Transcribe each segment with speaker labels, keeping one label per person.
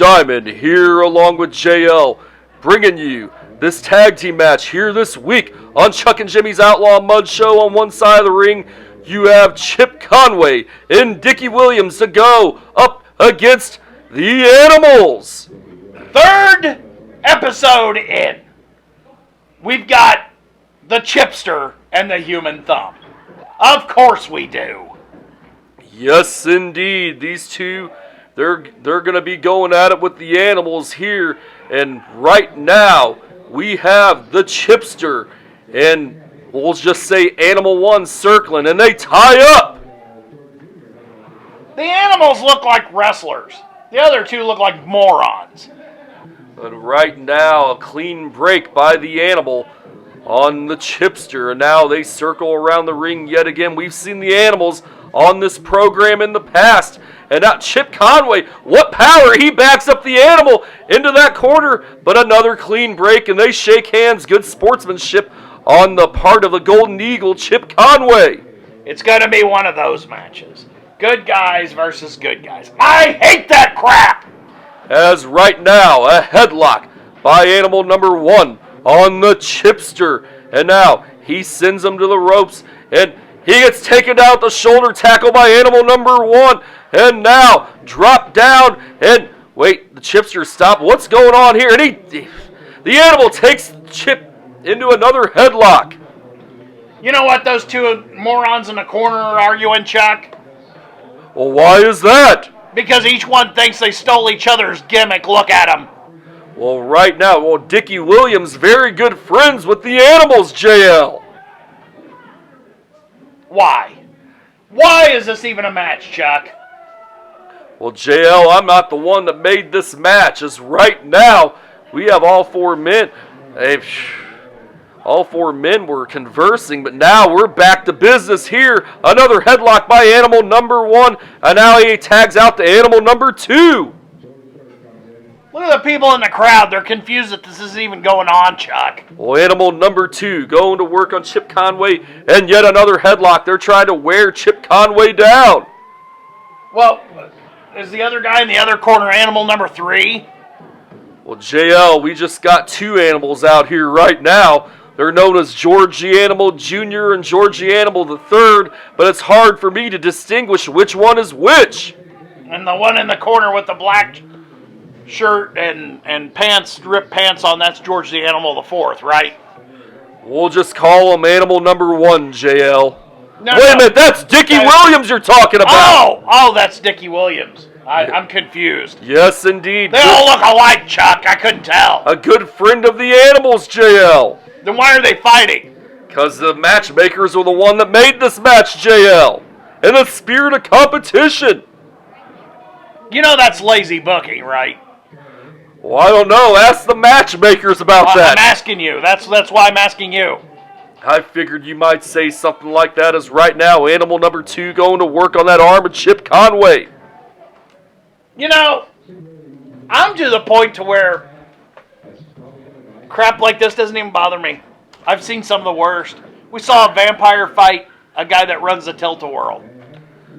Speaker 1: Diamond here along with JL, bringing you this tag team match here this week on Chuck and Jimmy's Outlaw Mudshow. On one side of the ring, you have Chip Conway and Dickie Williams to go up against the Animals.
Speaker 2: Third episode in. We've got the Chipster and the Human Thumb. Of course we do.
Speaker 1: Yes, indeed. These two, they're going to be going at it with the Animals here. And right now, we have the Chipster and we'll just say Animal 1 circling, and they tie up.
Speaker 2: The Animals look like wrestlers. The other two look like morons.
Speaker 1: But right now, a clean break by the Animal on the Chipster. And now they circle around the ring yet again. We've seen the Animals on this program in the past. And now Chip Conway, what power! He backs up the Animal into that corner. But another clean break, and they shake hands. Good sportsmanship on the part of the Golden Eagle, Chip Conway.
Speaker 2: It's going to be one of those matches. Good guys versus good guys. I hate that crap!
Speaker 1: As right now, a headlock by Animal number 1 on the Chipster. And now he sends him to the ropes, and he gets taken down with the shoulder tackle by Animal number 1. And now drop down, and wait, the Chipster stop. What's going on here? And the Animal takes Chip into another headlock.
Speaker 2: You know what those two morons in the corner are arguing, Chuck?
Speaker 1: Well, why is that?
Speaker 2: Because each one thinks they stole each other's gimmick. Look at them.
Speaker 1: Well, right now, Dickie Williams, very good friends with the Animals, JL.
Speaker 2: Why? Why is this even a match, Chuck?
Speaker 1: Well, JL, I'm not the one that made this match. As right now, we have all four men. All four men were conversing, but now we're back to business here. Another headlock by Animal number 1, and now he tags out to Animal number 2.
Speaker 2: Look at the people in the crowd. They're confused that this isn't even going on, Chuck.
Speaker 1: Well, Animal number 2 going to work on Chip Conway, and yet another headlock. They're trying to wear Chip Conway down.
Speaker 2: Well, is the other guy in the other corner Animal number 3?
Speaker 1: Well, JL, we just got 2 Animals out here right now. They're known as Georgie Animal Jr. and Georgie Animal III, but it's hard for me to distinguish which one is which.
Speaker 2: And the one in the corner with the black shirt and pants, ripped pants on, that's George the Animal IV, right?
Speaker 1: We'll just call him Animal number 1, JL.
Speaker 2: No,
Speaker 1: Wait a minute, that's Dickie Williams you're talking about.
Speaker 2: Oh, that's Dickie Williams. I'm confused.
Speaker 1: Yes, indeed.
Speaker 2: They all look alike, Chuck. I couldn't tell.
Speaker 1: A good friend of the Animals, JL.
Speaker 2: Then why are they fighting?
Speaker 1: Because the matchmakers were the one that made this match, JL. In the spirit of competition.
Speaker 2: You know that's lazy booking, right?
Speaker 1: Well, I don't know. Ask the matchmakers about that.
Speaker 2: I'm asking you. That's why I'm asking you.
Speaker 1: I figured you might say something like that, as right now, Animal number 2 going to work on that arm of Chip Conway.
Speaker 2: You know, I'm to the point to where crap like this doesn't even bother me. I've seen some of the worst. We saw a vampire fight a guy that runs the Tilt-A-Whirl.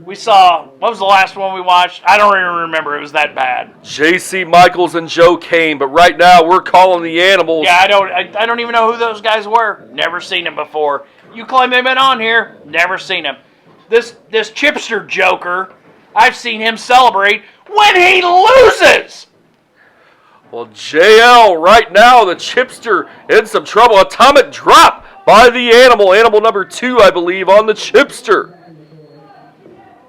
Speaker 2: We saw, what was the last one we watched? I don't even remember. It was that bad.
Speaker 1: J.C. Michaels and Joe Kane, but right now we're calling the Animals.
Speaker 2: Yeah, I don't even know who those guys were. Never seen them before. You claim they've been on here. Never seen them. This Chipster Joker, I've seen him celebrate when he loses.
Speaker 1: Well, JL, right now, the Chipster in some trouble. Atomic drop by the Animal number 2, I believe, on the Chipster.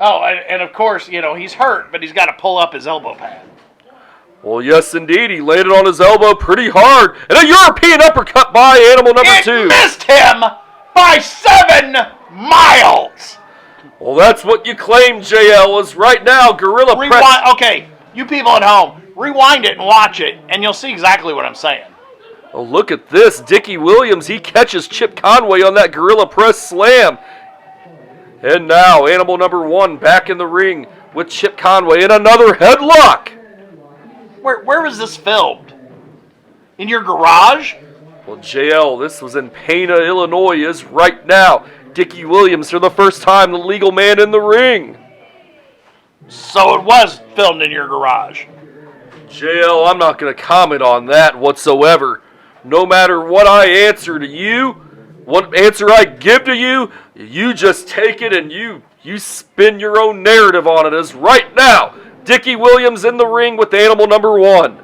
Speaker 2: Oh, and of course, you know, he's hurt, but he's got to pull up his elbow pad.
Speaker 1: Well, yes, indeed. He laid it on his elbow pretty hard. And a European uppercut by Animal number 2.
Speaker 2: It missed him by 7 miles.
Speaker 1: Well, that's what you claim, JL, is right now, Gorilla Press.
Speaker 2: Okay, you people at home, rewind it and watch it, and you'll see exactly what I'm saying.
Speaker 1: Oh, look at this. Dickie Williams, he catches Chip Conway on that Gorilla Press slam. And now, Animal number 1 back in the ring with Chip Conway in another headlock.
Speaker 2: Where was this filmed? In your garage?
Speaker 1: Well, JL, this was in Pana, Illinois, is right now. Dickie Williams for the first time, the legal man in the ring.
Speaker 2: So it was filmed in your garage.
Speaker 1: JL, I'm not going to comment on that whatsoever. No matter what I answer to you, what answer I give to you, you just take it and you spin your own narrative on it. As right now, Dickie Williams in the ring with animal number 1.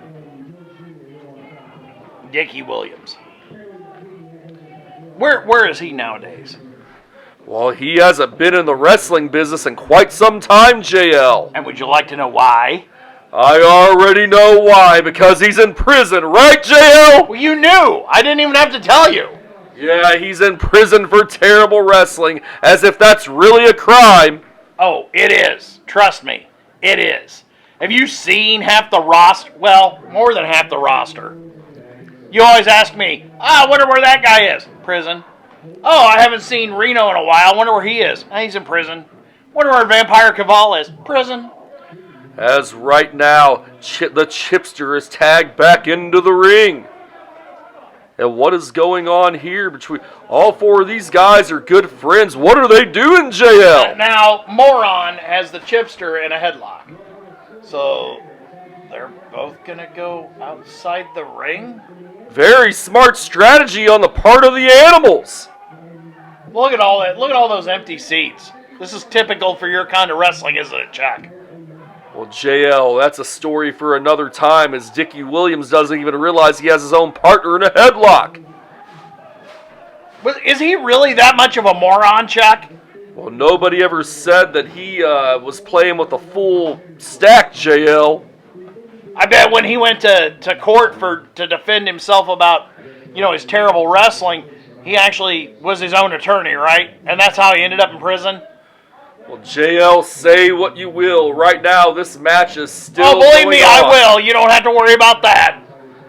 Speaker 2: Dickie Williams. Where is he nowadays?
Speaker 1: Well, he hasn't been in the wrestling business in quite some time, JL.
Speaker 2: And would you like to know why?
Speaker 1: I already know why, because he's in prison, right, JL?
Speaker 2: Well, you knew. I didn't even have to tell you.
Speaker 1: Yeah, he's in prison for terrible wrestling, as if that's really a crime.
Speaker 2: Oh, it is. Trust me, it is. Have you seen half the roster? Well, more than half the roster. You always ask me, I wonder where that guy is. Prison. Oh, I haven't seen Reno in a while. I wonder where he is. He's in prison. Wonder where Vampire Caval is. Prison.
Speaker 1: As right now, the Chipster is tagged back into the ring. And what is going on here between all 4 of these guys are good friends. What are they doing, JL?
Speaker 2: Now, Moron has the Chipster in a headlock. So, they're both going to go outside the ring?
Speaker 1: Very smart strategy on the part of the animals.
Speaker 2: Look at all that. Look at all those empty seats. This is typical for your kind of wrestling, isn't it, Chuck?
Speaker 1: Well, JL, that's a story for another time, as Dickie Williams doesn't even realize he has his own partner in a headlock.
Speaker 2: But is he really that much of a moron, Chuck?
Speaker 1: Well, nobody ever said that he was playing with a full stack, JL.
Speaker 2: I bet when he went to court to defend himself about, his terrible wrestling, he actually was his own attorney, right? And that's how he ended up in prison?
Speaker 1: Well, JL, say what you will. Right now, this match is still
Speaker 2: Oh, believe
Speaker 1: going
Speaker 2: me,
Speaker 1: on.
Speaker 2: I will. You don't have to worry about that.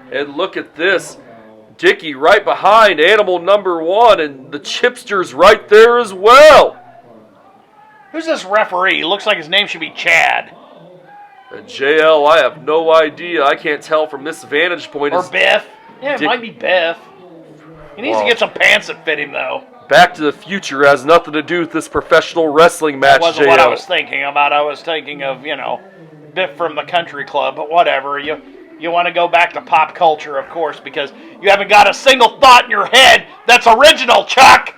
Speaker 1: And look at this. Dickie right behind animal number 1, and the Chipster's right there as well.
Speaker 2: Who's this referee? Looks like his name should be Chad.
Speaker 1: JL, I have no idea. I can't tell from this vantage point.
Speaker 2: Or Biff. Yeah, it might be Biff. He needs to get some pants that fit him, though.
Speaker 1: Back to the Future has nothing to do with this professional wrestling match,
Speaker 2: That wasn't
Speaker 1: JL.
Speaker 2: what I was thinking about. I was thinking of, Biff from the Country Club, but whatever. You want to go back to pop culture, of course, because you haven't got a single thought in your head that's original, Chuck.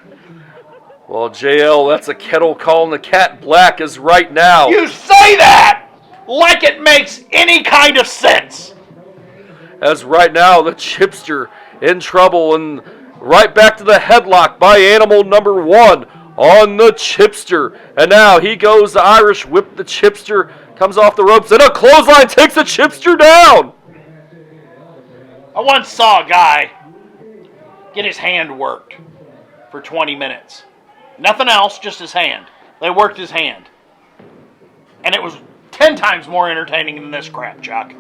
Speaker 1: Well, JL, that's a kettle calling the cat black as right now.
Speaker 2: You say that like it makes any kind of sense.
Speaker 1: As right now, the Chipster in trouble, and right back to the headlock by animal number 1 on the Chipster. And now he goes to Irish whip the Chipster, comes off the ropes, and a clothesline takes the Chipster down.
Speaker 2: I once saw a guy get his hand worked for 20 minutes. Nothing else, just his hand. They worked his hand. And it was 10 times more entertaining than this crap, Chuck.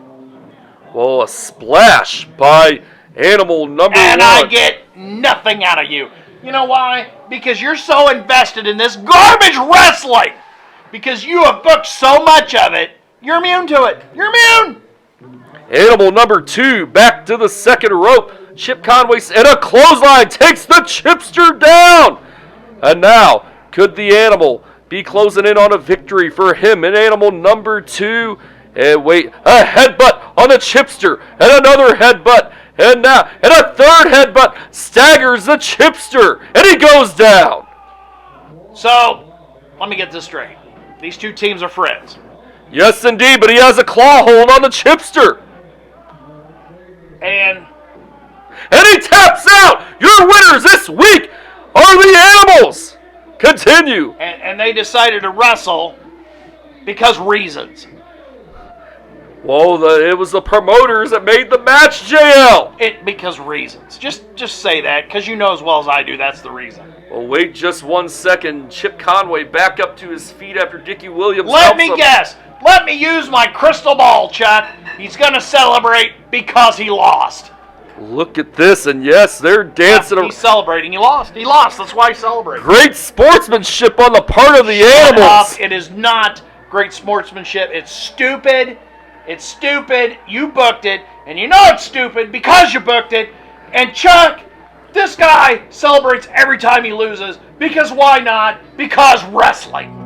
Speaker 1: Well, a splash by animal number 1.
Speaker 2: And I get nothing out of you. You know why? Because you're so invested in this garbage wrestling. Because you have booked so much of it, you're immune to it. You're immune.
Speaker 1: Animal number 2 back to the second rope. Chip Conway and a clothesline takes the Chipster down. And now, could the animal be closing in on a victory for him in animal number 2? And wait, a headbutt on the Chipster, and another headbutt, and now, and a third headbutt staggers the Chipster, and he goes down.
Speaker 2: So, let me get this straight. These two teams are friends.
Speaker 1: Yes, indeed, but he has a claw hold on the Chipster.
Speaker 2: And
Speaker 1: he taps out. Your winners this week are the animals. Continue.
Speaker 2: And they decided to wrestle because reasons.
Speaker 1: Well, it was the promoters that made the match, JL.
Speaker 2: Because reasons. Just say that, because you know as well as I do that's the reason.
Speaker 1: Well, wait just 1 second. Chip Conway back up to his feet after Dickie Williams.
Speaker 2: Let me guess. Let me use my crystal ball, Chuck. He's going to celebrate because he lost.
Speaker 1: Look at this, and yes, they're dancing.
Speaker 2: He's celebrating. He lost. He lost. That's why he's celebrating.
Speaker 1: Great sportsmanship on the part of the animals.
Speaker 2: It is not great sportsmanship. It's stupid. It's stupid. You booked it, and you know it's stupid because you booked it. And Chuck, this guy celebrates every time he loses because why not? Because wrestling.